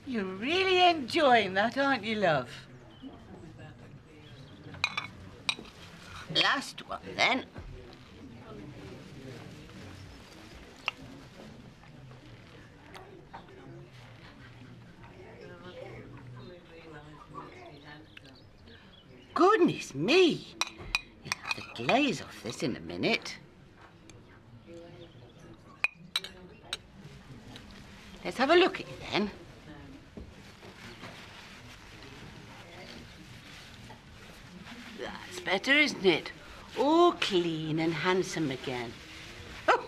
You're really enjoying that, aren't you, love? Last one, then. Goodness me! You'll have the glaze off this in a minute. Let's have a look at you then. That's better, isn't it? All clean and handsome again. Oh,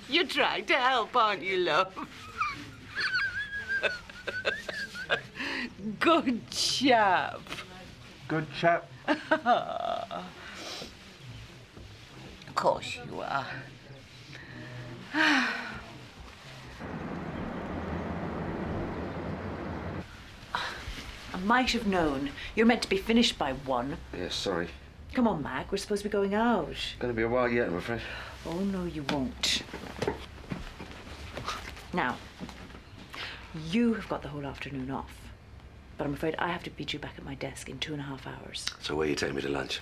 you're trying to help, aren't you, love? Good chap. Good chap. Of course you are. I might have known. You're meant to be finished by 1. Yeah, sorry. Come on, Mag. We're supposed to be going out. Gonna be a while yet, I'm afraid. Oh, no, you won't. Now, you have got the whole afternoon off. But I'm afraid I have to be due back at my desk in 2.5 hours. So where are you taking me to lunch?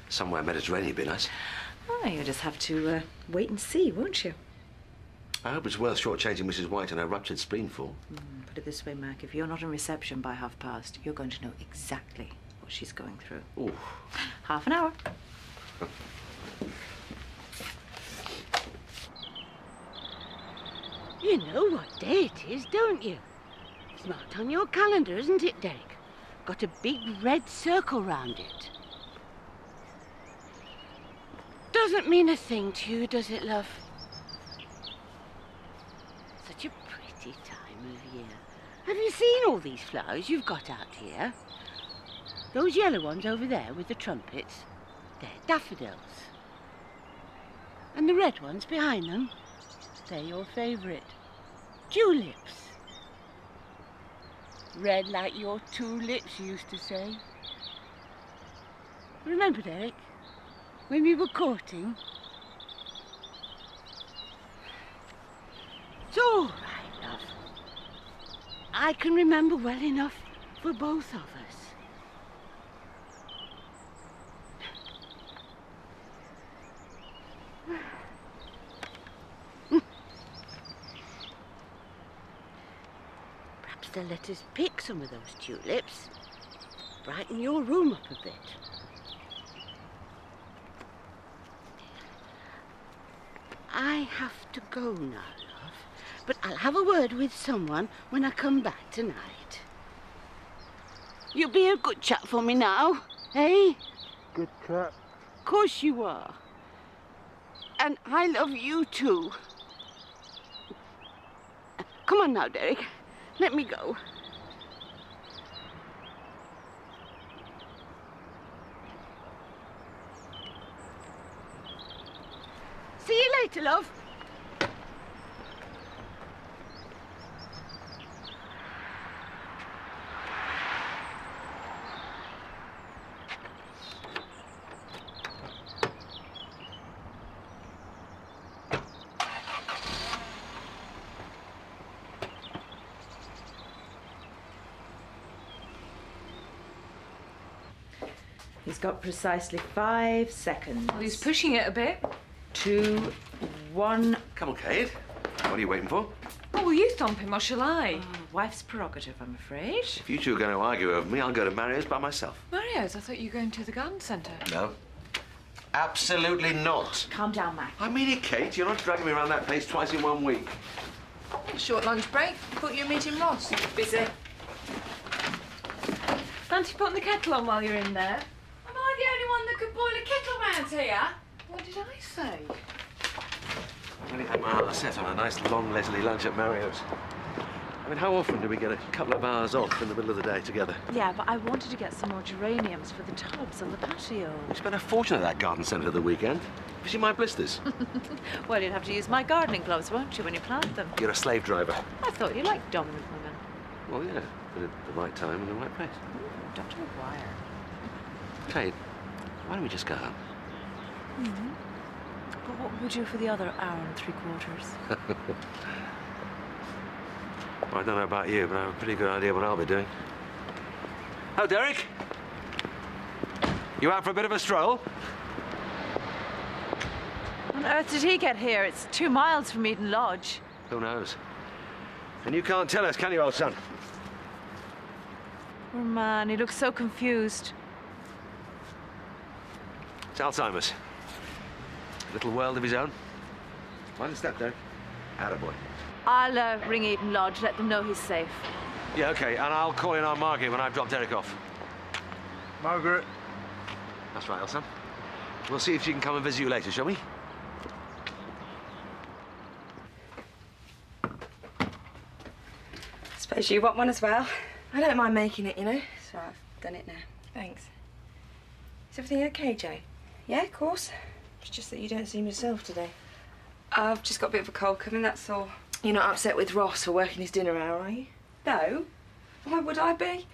Somewhere Mediterranean would be nice. Oh, you'll just have to wait and see, won't you? I hope it's worth shortchanging Mrs. White and her ruptured spleen for. Put it this way, Mac. If you're not in reception by past, you're going to know exactly what she's going through. Ooh. Half an hour. You know what day it is, don't you? It's marked on your calendar, isn't it, Derek? Got a big red circle round it. Doesn't mean a thing to you, does it, love? Such a pretty time of year. Have you seen all these flowers you've got out here? Those yellow ones over there with the trumpets, they're daffodils. And the red ones behind them, they're your favourite. Tulips. Red like your tulips, you used to say. Remember, Derek, when we were courting? It's all right, love. I can remember well enough for both of us. Perhaps they'll let us pick some of those tulips. Brighten your room up a bit. I have to go now, love. But I'll have a word with someone when I come back tonight. You'll be a good chap for me now, eh? Good chap. Of course you are. And I love you too. Come on now, Derek. Let me go. See you later, love. He's got precisely 5 seconds. Well, he's pushing it a bit. 2, 1. Come on, Kate. What are you waiting for? Oh, will you thump him or shall I? Wife's prerogative, I'm afraid. If you two are going to argue over me, I'll go to Mario's by myself. Mario's? I thought you were going to the garden centre. No. Absolutely not. Calm down, Mac. I mean it, Kate. You're not dragging me around that place twice in 1 week. Short lunch break. Thought you were meeting Ross. Busy. Fancy putting the kettle on while you're in there? Am I the only one that could boil a kettle round here? What did I say? I really had my heart set on a nice long leisurely lunch at Mario's. I mean, how often do we get a couple of hours off in the middle of the day together? Yeah, but I wanted to get some more geraniums for the tubs on the patio. We spent a fortune at that garden centre the weekend. Have you seen my blisters? Well, you'll have to use my gardening gloves, won't you, when you plant them? You're a slave driver. I thought you liked dominant women. Well, yeah, but at the right time and the right place. Dr. Wire. Kate, why don't we just go home? But what would we do for the other hour and 3/4? I don't know about you, but I have a pretty good idea what I'll be doing. Oh, Derek? You out for a bit of a stroll? On earth did he get here? It's 2 miles from Eden Lodge. Who knows? And you can't tell us, can you, old son? Poor man, he looks so confused. It's Alzheimer's. A little world of his own. Mind the step, Derek. Attaboy. I'll ring Eden Lodge, let them know he's safe. Yeah, OK, and I'll call in on Margaret when I've dropped Derek off. Margaret. That's right, Elsa. We'll see if she can come and visit you later, shall we? Suppose you want one as well? I don't mind making it, you know. So I've done it now. Thanks. Is everything okay, Jo? Yeah, of course. It's just that you don't seem yourself today. I've just got a bit of a cold coming, that's all. You're not upset with Ross for working his dinner hour, are you? No. Why would I be?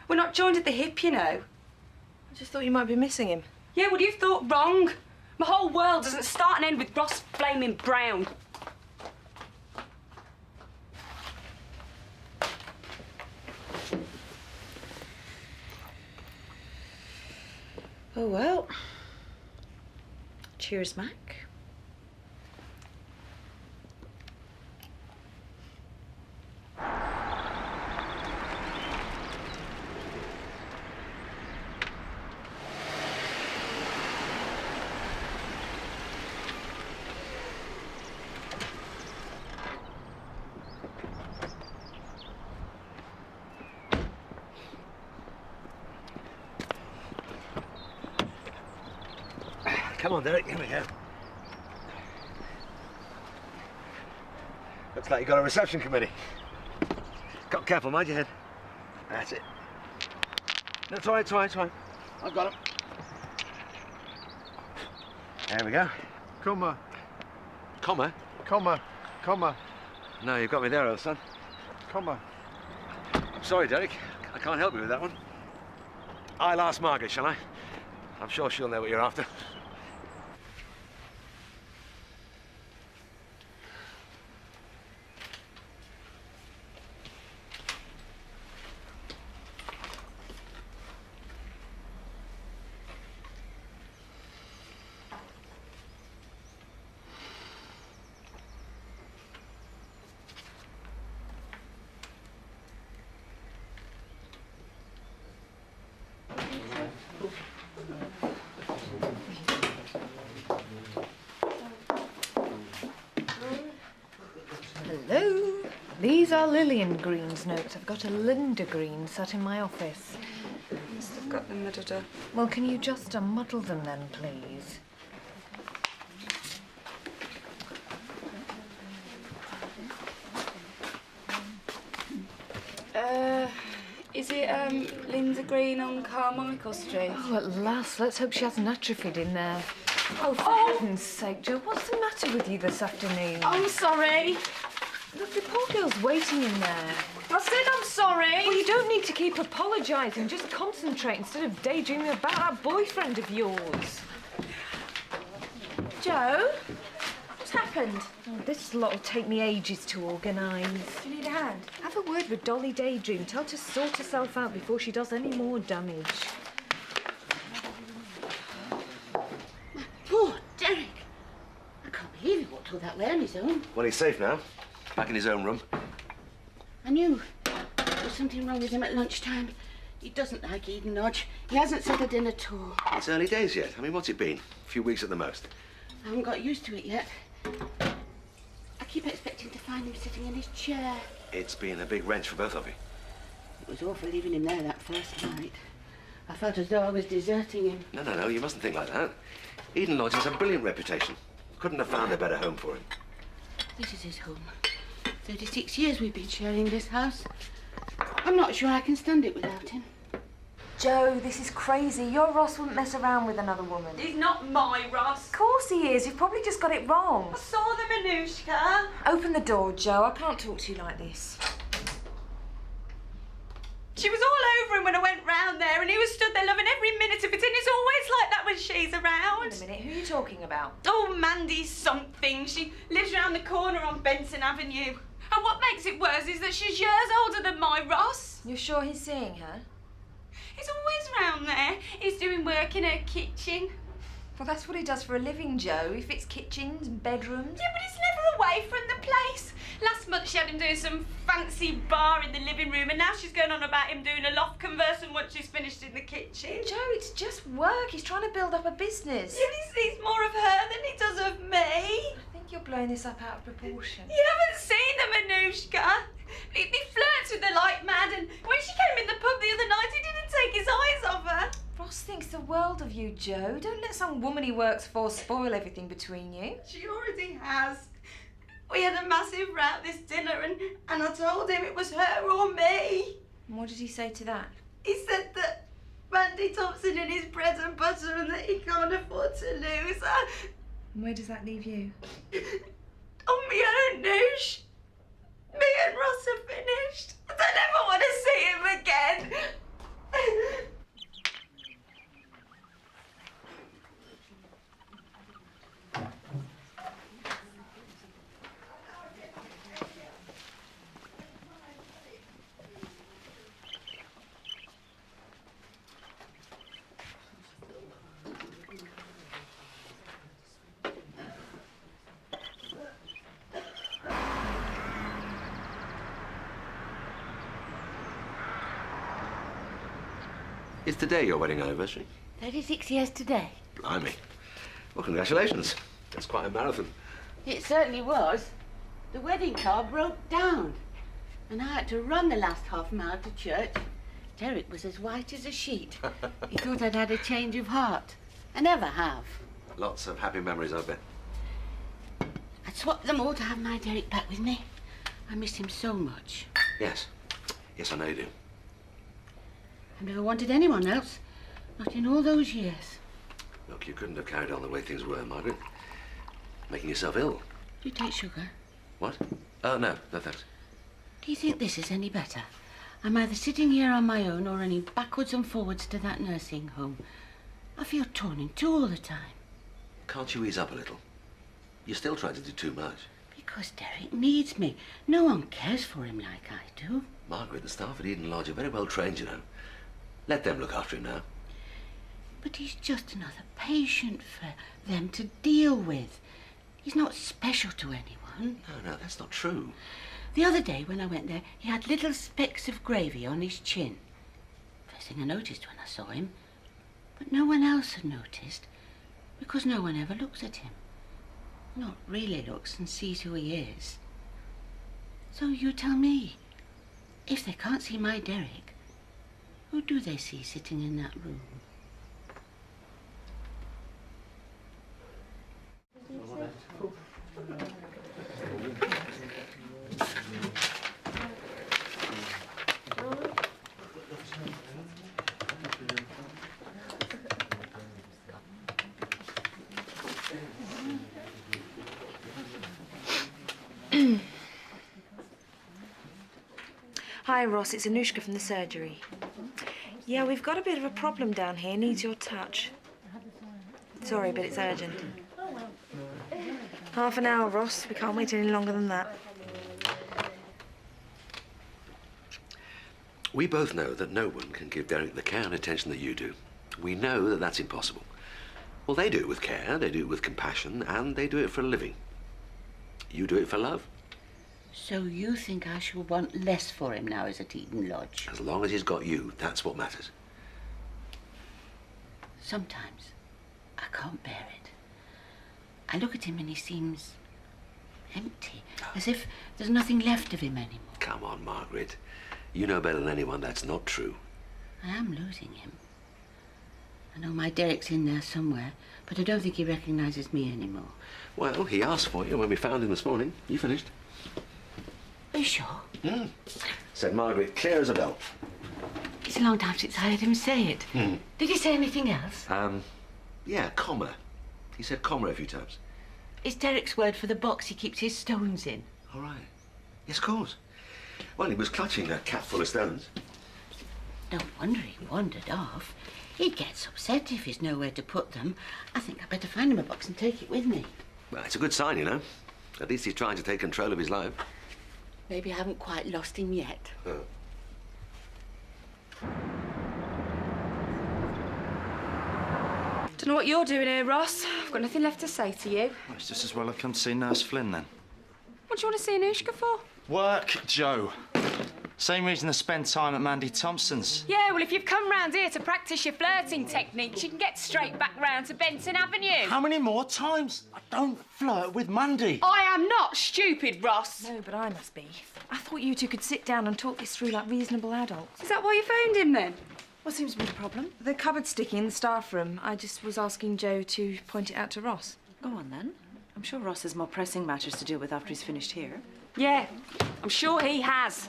We're not joined at the hip, you know. I just thought you might be missing him. Yeah, well, you've thought wrong. My whole world doesn't start and end with Ross flaming Brown. Oh, well. Cheers, Mac. Come on, Derek, here we go. Looks like you got a reception committee. Got careful, mind your head. That's it. No, it's all right, it's all right, it's all right. I've got him. There we go. Comma. Comma? Comma. Comma. No, you've got me there, old son. Comma. I'm sorry, Derek. I can't help you with that one. I'll ask Margaret, shall I? I'm sure she'll know what you're after. Hello. These are Lillian Green's notes. I've got a Linda Green sat in my office. Must have got them muddled up. Well, can you just unmuddle them then, please? Is it, Linda Green on Carmichael Street? Oh, at last. Let's hope she hasn't atrophied in there. Oh, for heaven's sake, Jo, what's the matter with you this afternoon? I'm sorry. Look, the poor girl's waiting in there. I said I'm sorry. Well, you don't need to keep apologising. Just concentrate instead of daydreaming about that boyfriend of yours. Jo, what's happened? Oh, this lot'll take me ages to organise. Do you need a hand? Have a word with Dolly Daydream. Tell her to sort herself out before she does any more damage. Poor Derek. I can't believe he walked all that way on his own. Well, he's safe now. Back in his own room. I knew there was something wrong with him at lunchtime. He doesn't like Eden Lodge. He hasn't settled in at all. It's early days yet. I mean, what's it been? A few weeks at the most. I haven't got used to it yet. I keep expecting to find him sitting in his chair. It's been a big wrench for both of you. It was awful leaving him there that first night. I felt as though I was deserting him. No, you mustn't think like that. Eden Lodge has a brilliant reputation. Couldn't have found a better home for him. This is his home. 36 years we've been sharing this house. I'm not sure I can stand it without him. Jo, this is crazy. Your Ross wouldn't mess around with another woman. He's not my Ross. Of course he is. You've probably just got it wrong. I saw the Manushka. Open the door, Jo. I can't talk to you like this. She was all over him when I went round there, and he was stood there loving every minute of it, and it's always like that when she's around. Wait a minute, who are you talking about? Oh, Mandy something. She lives round the corner on Benson Avenue. And what makes it worse is that she's years older than my Ross. You're sure he's seeing her? He's always round there. He's doing work in her kitchen. Well, that's what he does for a living, Joe. He fits kitchens and bedrooms. Yeah, but he's never away from the place. Last month she had him doing some fancy bar in the living room, and now she's going on about him doing a loft conversion once she's finished in the kitchen. Joe, it's just work. He's trying to build up a business. Yeah, but he sees more of her than he does of me. I think you're blowing this up out of proportion. You haven't seen the Manushka. He flirts with her like mad, and when she came in the pub the other night, he didn't take his eyes off her. Ross thinks the world of you, Joe. Don't let some woman he works for spoil everything between you. She already has. We had a massive row at this dinner, and I told him it was her or me. And what did he say to that? He said that Randy Thompson in his bread and butter and that he can't afford to lose her. And where does that leave you? On my own, Noosh. Me and Ross are finished. I don't ever want to see him again. Is today your wedding anniversary? 36 years today. Blimey. Well, congratulations. That's quite a marathon. It certainly was. The wedding car broke down, and I had to run the last half mile to church. Derek was as white as a sheet. He thought I'd had a change of heart. I never have. Lots of happy memories, I bet. I'd swap them all to have my Derek back with me. I miss him so much. Yes. Yes, I know you do. I've never wanted anyone else. Not in all those years. Look, you couldn't have carried on the way things were, Margaret. Making yourself ill. Do you take sugar? What? Oh, no. No, thanks. Do you think this is any better? I'm either sitting here on my own or running backwards and forwards to that nursing home. I feel torn in two all the time. Can't you ease up a little? You're still trying to do too much. Because Derek needs me. No one cares for him like I do. Margaret, the staff at Eden Lodge are very well trained, you know. Let them look after him now. But he's just another patient for them to deal with. He's not special to anyone. No, that's not true. The other day when I went there, he had little specks of gravy on his chin. First thing I noticed when I saw him. But no one else had noticed, because no one ever looks at him. Not really looks and sees who he is. So you tell me, if they can't see my Derek, who do they see sitting in that room? Hi, Ross. It's Anushka from the surgery. Yeah, we've got a bit of a problem down here. Needs your touch. Sorry, but it's urgent. Half an hour, Ross. We can't wait any longer than that. We both know that no one can give Derek the care and attention that you do. We know that that's impossible. Well, they do it with care, they do it with compassion, and they do it for a living. You do it for love. So you think I shall want less for him now he's at Eden Lodge? As long as he's got you, that's what matters. Sometimes I can't bear it. I look at him and he seems empty, as if there's nothing left of him anymore. Come on, Margaret. You know better than anyone that's not true. I am losing him. I know my Derek's in there somewhere, but I don't think he recognises me anymore. Well, he asked for you when we found him this morning. You finished. Are you sure? Said Margaret, clear as a bell. It's a long time since I heard him say it. Did he say anything else? Yeah, comma. He said comma a few times. It's Derek's word for the box he keeps his stones in. All right. Yes, of course. Well, he was clutching a cat full of stones. No wonder he wandered off. He gets upset if he's nowhere to put them. I think I'd better find him a box and take it with me. Well, it's a good sign, you know. At least he's trying to take control of his life. Maybe I haven't quite lost him yet. Oh. Don't know what you're doing here, Ross. I've got nothing left to say to you. Well, it's just as well I've come to see Nurse Flynn, then. What do you want to see Anushka for? Work, Joe. Same reason I spend time at Mandy Thompson's. Yeah, well, if you've come round here to practice your flirting techniques, you can get straight back round to Benton Avenue. How many more times? I don't flirt with Mandy. I am not stupid, Ross. No, but I must be. I thought you two could sit down and talk this through like reasonable adults. Is that why you phoned him, then? What seems to be the problem? The cupboard sticky in the staff room. I just was asking Joe to point it out to Ross. Go on, then. I'm sure Ross has more pressing matters to deal with after he's finished here. Yeah, I'm sure he has.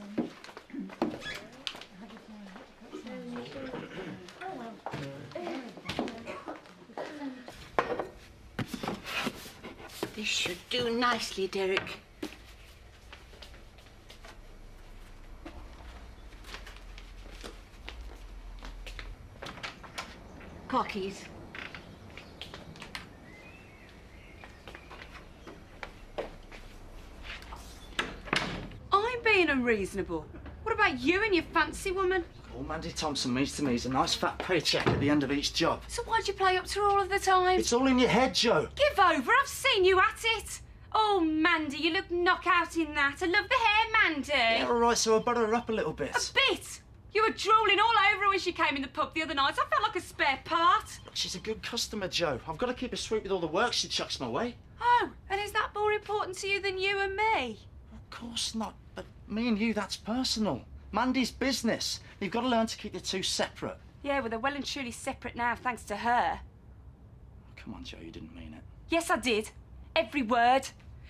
This should do nicely, Derek. Cockies. I'm being unreasonable. What about you and your fancy woman? All Mandy Thompson means to me is a nice fat paycheck at the end of each job. So why'd you play up to her all of the time? It's all in your head, Joe. Give over, I've seen you at it. Oh, Mandy, you look knockout in that. I love the hair, Mandy. Yeah, all right, so I butter her up a little bit. A bit? You were drooling all over her when she came in the pub the other night. I felt like a spare part. Look, she's a good customer, Joe. I've got to keep her sweet with all the work she chucks my way. Oh, and is that more important to you than you and me? Of course not, but me and you, that's personal. Mandy's business. You've got to learn to keep the two separate. Yeah, well, they're well and truly separate now, thanks to her. Come on, Joe, you didn't mean it. Yes, I did. Every word.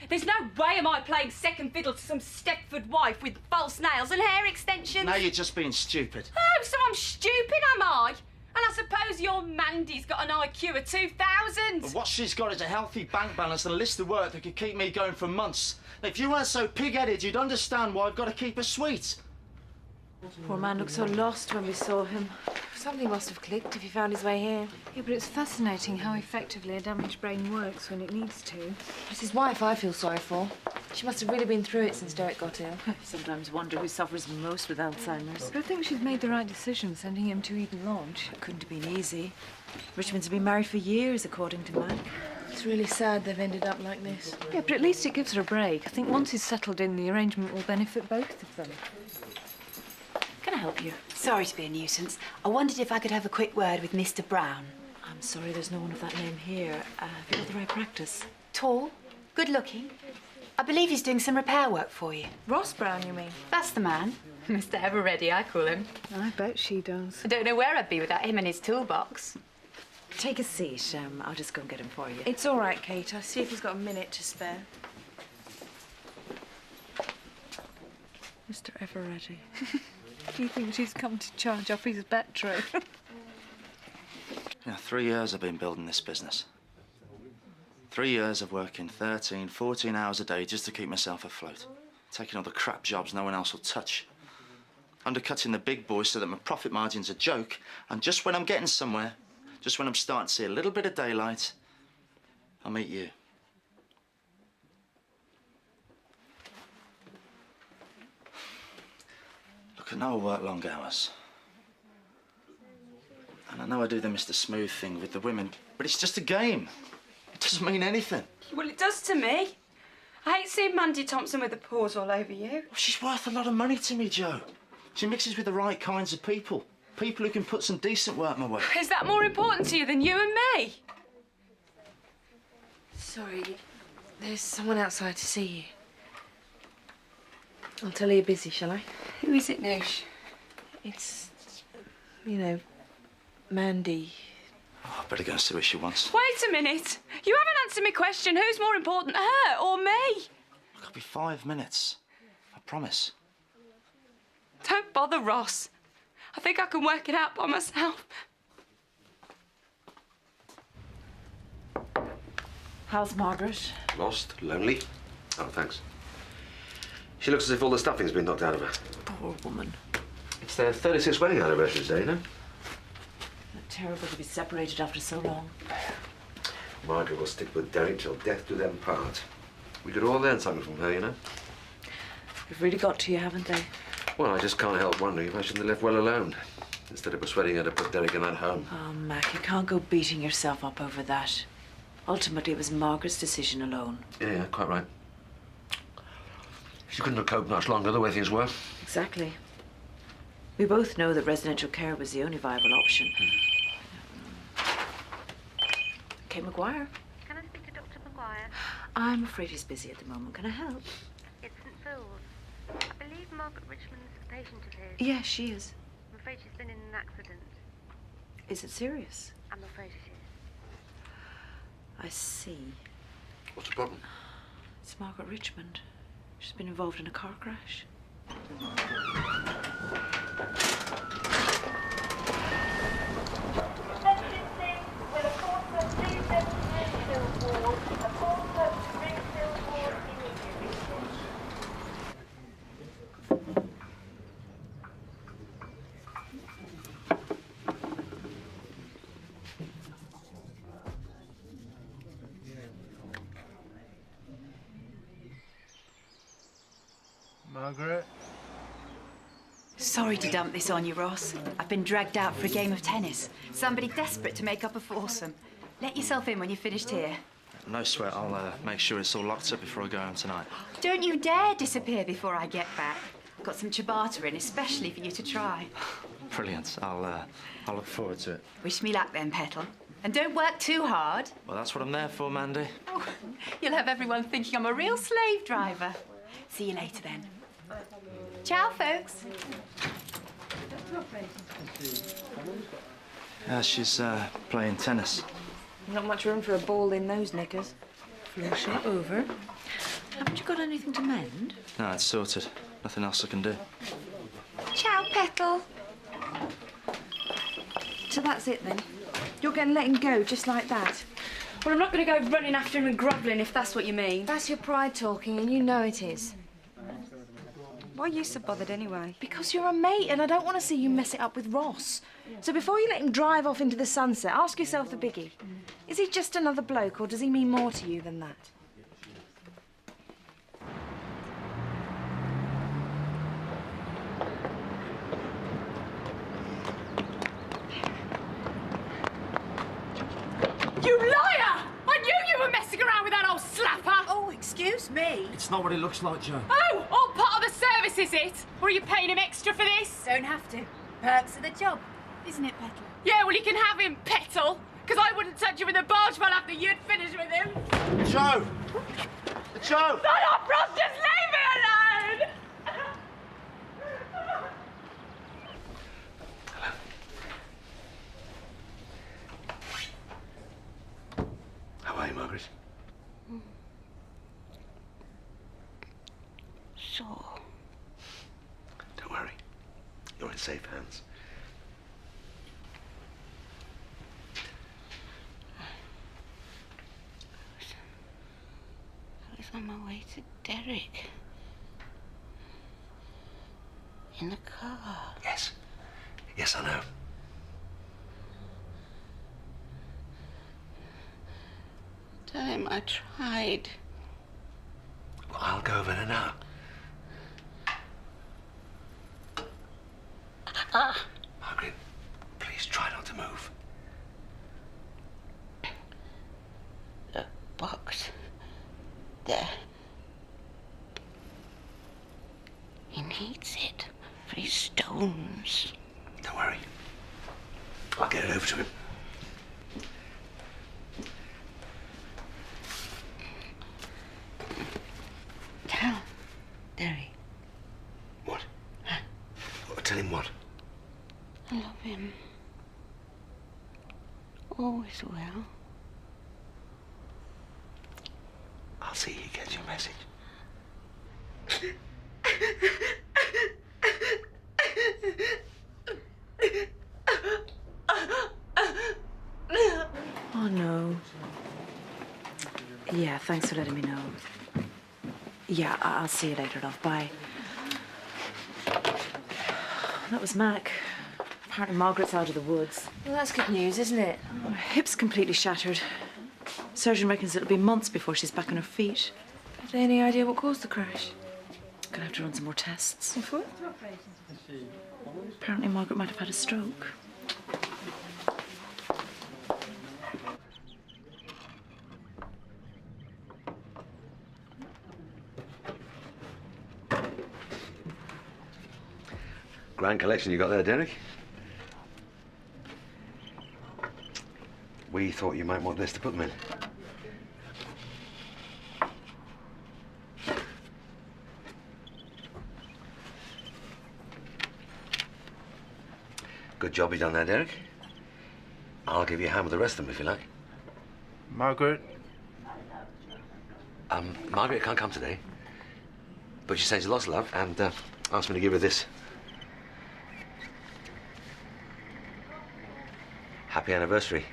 There's no way am I playing second fiddle to some Stepford wife with false nails and hair extensions. Now you're just being stupid. Oh, so I'm stupid, am I? And I suppose your Mandy's got an IQ of 2,000. But what she's got is a healthy bank balance and a list of work that could keep me going for months. If you weren't so pig-headed, you'd understand why I've got to keep her sweet. Poor man looked so lost when we saw him. Something must have clicked if he found his way here. Yeah, but it's fascinating how effectively a damaged brain works when it needs to. It's his wife I feel sorry for. She must have really been through it since Derek got ill. I sometimes wonder who suffers most with Alzheimer's. I think she's made the right decision sending him to Eden Lodge. It couldn't have been easy. Richmond's been married for years, according to Mac. It's really sad they've ended up like this. Yeah, but at least it gives her a break. I think once he's settled in, the arrangement will benefit both of them. Can I help you? Sorry to be a nuisance. I wondered if I could have a quick word with Mr. Brown. I'm sorry, there's no one of that name here. Have you got the right practice? Tall, good looking. I believe he's doing some repair work for you. Ross Brown, you mean? That's the man. Mr. Ever-Ready, I call him. I bet she does. I don't know where I'd be without him and his toolbox. Take a seat. I'll just go and get him for you. It's all right, Kate. I'll see if he's got a minute to spare. Mr. Ever-Ready. Do you think she's come to charge off his bet tray? You know, 3 years I've been building this business. 3 years of working 13, 14 hours a day just to keep myself afloat. Taking all the crap jobs no one else will touch. Undercutting the big boys so that my profit margin's a joke. And just when I'm getting somewhere, just when I'm starting to see a little bit of daylight, I'll meet you. Look, I know I work long hours. And I know I do the Mr. Smooth thing with the women, but it's just a game. It doesn't mean anything. Well, it does to me. I hate seeing Mandy Thompson with the paws all over you. Well, she's worth a lot of money to me, Joe. She mixes with the right kinds of people. People who can put some decent work my way. Is that more important to you than you and me? Sorry, there's someone outside to see you. I'll tell her you're busy, shall I? Who is it, Noosh? It's, you know, Mandy. Oh, I better go and see what she wants. Wait a minute. You haven't answered my question. Who's more important, her or me? Look, I'll be 5 minutes. I promise. Don't bother, Ross. I think I can work it out by myself. How's Margaret? Lost, lonely. Oh, thanks. She looks as if all the stuffing's been knocked out of her. Poor woman. It's their 36th wedding anniversary today, you know? Terrible to be separated after so long. Margaret will stick with Derek till death do them part. We could all learn something from her, you know? They've really got to you, haven't they? Well, I just can't help wondering if I shouldn't have left well alone, instead of persuading her to put Derek in that home. Oh, Mac, you can't go beating yourself up over that. Ultimately, it was Margaret's decision alone. Yeah, quite right. She couldn't have coped much longer the way things were. Exactly. We both know that residential care was the only viable option. Kate McGuire. Can I speak to Dr. McGuire? I'm afraid he's busy at the moment. Can I help? It's St. Phil's. I believe Margaret Richmond's a patient of his. Yes, she is. I'm afraid she's been in an accident. Is it serious? I'm afraid it is. I see. What's the problem? It's Margaret Richmond. She's been involved in a car crash. Margaret? Sorry to dump this on you, Ross. I've been dragged out for a game of tennis. Somebody desperate to make up a foursome. Let yourself in when you're finished here. No sweat. I'll make sure it's all locked up before I go home tonight. Don't you dare disappear before I get back. I've got some ciabatta in, especially for you to try. Brilliant. I'll look forward to it. Wish me luck then, Petal. And don't work too hard. Well, that's what I'm there for, Mandy. Oh, you'll have everyone thinking I'm a real slave driver. See you later then. Ciao, folks. She's playing tennis. Not much room for a ball in those knickers. Floor shot over. Haven't you got anything to mend? No, it's sorted. Nothing else I can do. Ciao, Petal. So that's it then? You're going to let him go just like that? Well, I'm not going to go running after him and grovelling, if that's what you mean. That's your pride talking, and you know it is. Why are you so bothered anyway? Because you're a mate, and I don't want to see you mess it up with Ross. So before you let him drive off into the sunset, ask yourself the biggie. Is he just another bloke, or does he mean more to you than that? You liar! I knew you were messing around with that old slapper! Oh, excuse me. It's not what it looks like, Joe. Oh, all part of the service, is it? Or are you paying him extra for this? Don't have to. Perks of the job, isn't it, Petal? Yeah, well, you can have him, Petal. Because I wouldn't touch you with a barge pole after you'd finished with him. Joe! Joe! Shut up, Ross! Just leave me alone! How are you, Margaret? Sore. Don't worry. You're in safe hands. I was on my way to Derek. In the car. Yes. Yes, I know. Tell him I tried. Well, I'll go over there now. Margaret, please try not to move. The box. There. He needs it for his stones. Don't worry. I'll get it over to him. Tell Derry. What? Tell him what? I love him. Always will. I'll see he gets your message. Oh, no. Yeah, thanks for letting me know. Yeah, I'll see you later, love. Bye. That was Mac. Apparently Margaret's out of the woods. Well, that's good news, isn't it? Her hip's completely shattered. Surgeon reckons it'll be months before she's back on her feet. Have they any idea what caused the crash? Gonna have to run some more tests. What? Apparently Margaret might have had a stroke. Grand collection you got there, Derek. We thought you might want this to put them in. Good job you done there, Derek. I'll give you a hand with the rest of them if you like. Margaret? Margaret can't come today, but she sends you lots of love and asked me to give her this. Happy anniversary.